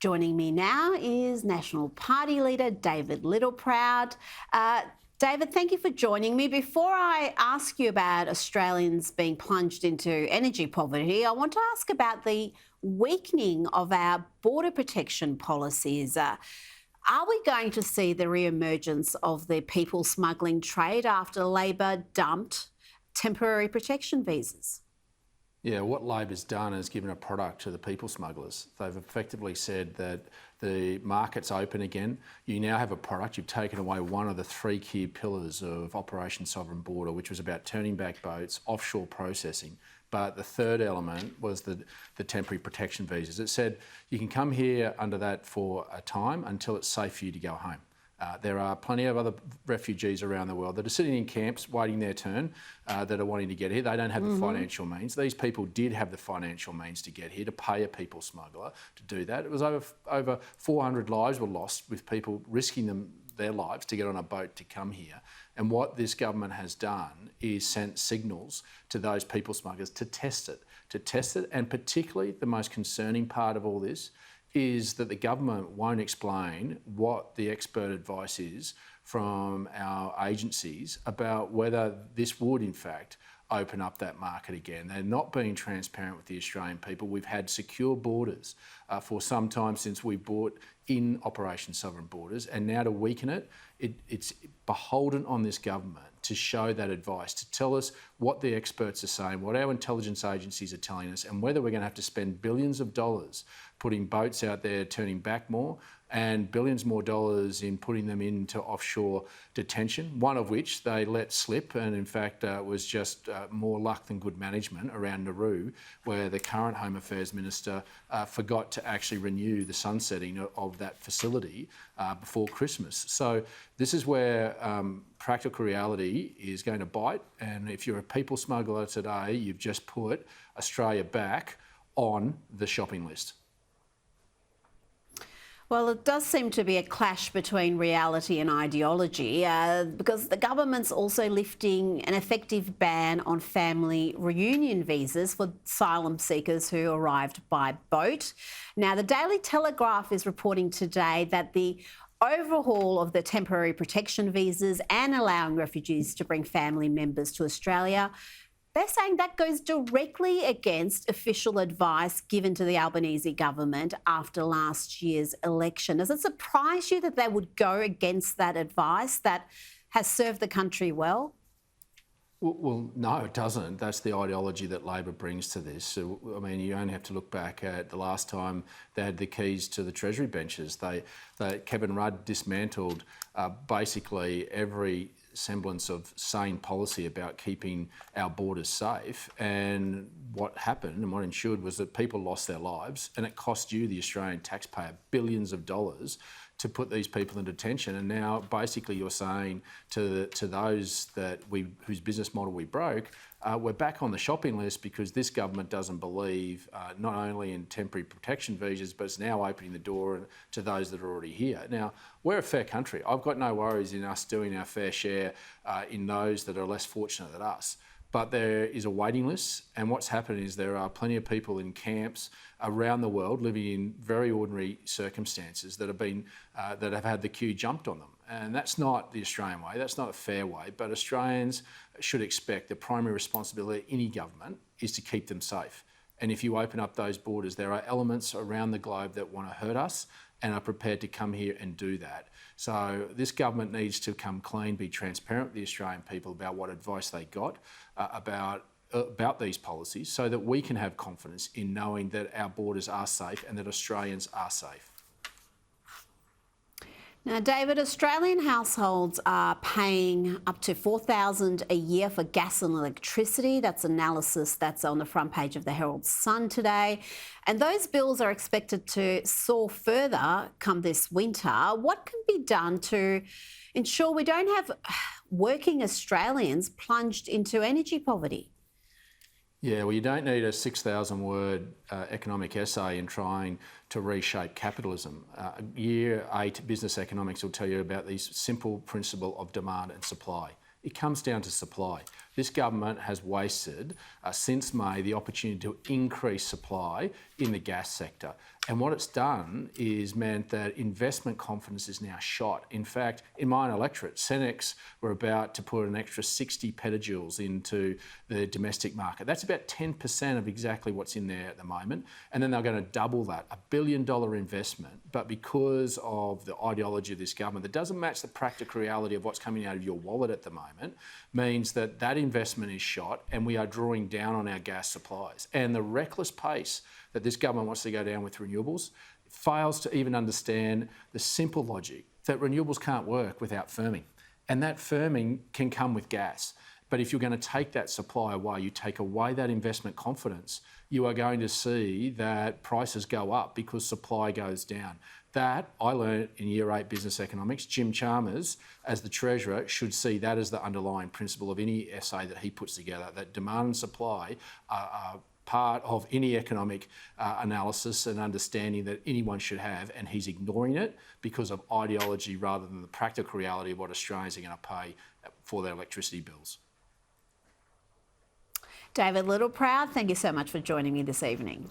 Joining me now is National Party leader David Littleproud. David, thank you for joining me. Before I ask you about Australians being plunged into energy poverty, I want to ask about the weakening of our border protection policies. Are we going to see the re-emergence of the people smuggling trade after Labor dumped temporary protection visas? Yeah, what Labor's done is given a product to the people smugglers. They've effectively said that the market's open again. You now have a product. You've taken away one of the three key pillars of Operation Sovereign Border, which was about turning back boats, offshore processing. But the third element was the temporary protection visas. It said you can come here under that for a time until it's safe for you to go home. There are plenty of other refugees around the world that are sitting in camps waiting their turn that are wanting to get here. They don't have the financial means. These people did have the financial means to get here, to pay a people smuggler to do that. It was over 400 lives were lost with people risking their lives to get on a boat to come here. And what this government has done is sent signals to those people smugglers to test it. And particularly the most concerning part of all this is that the government won't explain what the expert advice is from our agencies about whether this would, in fact, open up that market again. They're not being transparent with the Australian people. We've had secure borders for some time since we brought in Operation Sovereign Borders, and now to weaken it, it's beholden on this government to show that advice, to tell us what the experts are saying, what our intelligence agencies are telling us, and whether we're going to have to spend billions of dollars putting boats out there turning back more, and billions more dollars in putting them into offshore detention, one of which they let slip, and in fact was just more luck than good management around Nauru, where the current Home Affairs Minister forgot to actually renew the sunsetting of that facility before Christmas. So this is where practical reality is going to bite, and if you're a people smuggler today, you've just put Australia back on the shopping list. Well, it does seem to be a clash between reality and ideology because the government's also lifting an effective ban on family reunion visas for asylum seekers who arrived by boat. Now, the Daily Telegraph is reporting today that the overhaul of the temporary protection visas and allowing refugees to bring family members to Australia, they're saying that goes directly against official advice given to the Albanese government after last year's election. Does it surprise you that they would go against that advice that has served the country well? Well, no, it doesn't. That's the ideology that Labor brings to this. So, I mean, you only have to look back at the last time they had the keys to the Treasury benches. Kevin Rudd dismantled basically every semblance of sane policy about keeping our borders safe, and what happened and what ensured was that people lost their lives, and it cost you, the Australian taxpayer, billions of dollars to put these people in detention. And now basically you're saying to those whose business model we broke, we're back on the shopping list because this government doesn't believe not only in temporary protection visas, but it's now opening the door to those that are already here. Now, we're a fair country. I've got no worries in us doing our fair share in those that are less fortunate than us. But there is a waiting list, and what's happened is there are plenty of people in camps around the world living in very ordinary circumstances that have had the queue jumped on them. And that's not the Australian way, that's not a fair way, but Australians should expect the primary responsibility of any government is to keep them safe. And if you open up those borders, there are elements around the globe that want to hurt us and are prepared to come here and do that. So this government needs to come clean, be transparent with the Australian people about what advice they got about these policies, so that we can have confidence in knowing that our borders are safe and that Australians are safe. Now, David, Australian households are paying up to $4,000 a year for gas and electricity. That's analysis that's on the front page of the Herald Sun today. And those bills are expected to soar further come this winter. What can be done to ensure we don't have working Australians plunged into energy poverty? Yeah, well, you don't need a 6,000-word economic essay in trying to reshape capitalism. Year 8 business economics will tell you about this simple principle of demand and supply. It comes down to supply. This government has wasted, since May, the opportunity to increase supply in the gas sector. And what it's done is meant that investment confidence is now shot. In fact, in my own electorate, Cenex were about to put an extra 60 petajoules into the domestic market. That's about 10% of exactly what's in there at the moment. And then they're going to double that, $1 billion investment. But because of the ideology of this government that doesn't match the practical reality of what's coming out of your wallet at the moment, means that that investment is shot and we are drawing down on our gas supplies. And the reckless pace that this government wants to go down with renewables fails to even understand the simple logic that renewables can't work without firming. And that firming can come with gas. But if you're going to take that supply away, you take away that investment confidence, you are going to see that prices go up because supply goes down. That, I learned in Year 8 business economics. Jim Chalmers, as the Treasurer, should see that as the underlying principle of any essay that he puts together, that demand and supply are part of any economic analysis and understanding that anyone should have, and he's ignoring it because of ideology rather than the practical reality of what Australians are going to pay for their electricity bills. David Littleproud, thank you so much for joining me this evening.